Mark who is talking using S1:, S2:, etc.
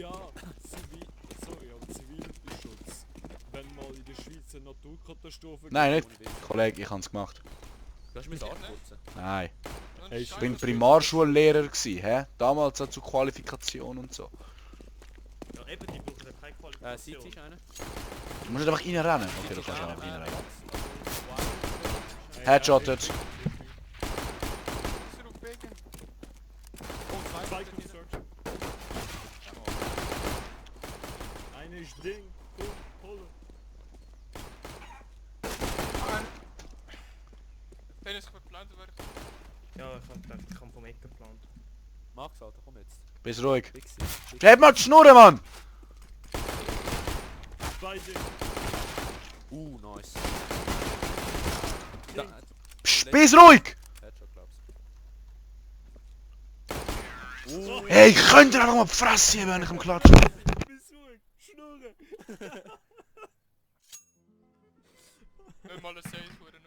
S1: Ja, Zivilschutz. Wenn mal in der Schweiz eine Naturkatastrophe
S2: Nein,
S1: gibt,
S2: nicht. Kollege, ich hab's gemacht.
S1: Du hast mich anputzen.
S2: Nein.
S1: Hey,
S2: Ich bin Primarschullehrer gsi, hä? Damals auch zur Qualifikation und so.
S3: Ja, eben, die brauchen ja keine Qualifikation.
S1: City ist einer.
S2: Du musst einfach reinrennen. Okay, du kannst einfach reinrennen. Headshotted.
S4: Ist er auf Wegen?
S1: Oh, zwei Search. Eine ist Ding. Hole.
S4: Wenn es geplant wird.
S3: Ja, ich hab gedacht, ich komme vom Eck geplant.
S1: Max, Alter, komm jetzt.
S2: Bist ruhig.
S1: Fixi.
S2: Heb mal die Schnurren, Mann!
S1: Zwei Ding. Nice. Da,
S2: Psst, bist ruhig!
S1: Headshot, glaubst
S2: Hey, könnt ihr auch mal die Fresse haben, wenn ich am Klatschen bin?
S1: Bist ruhig, Schnurren.
S4: Wenn mal ein Safe wurde.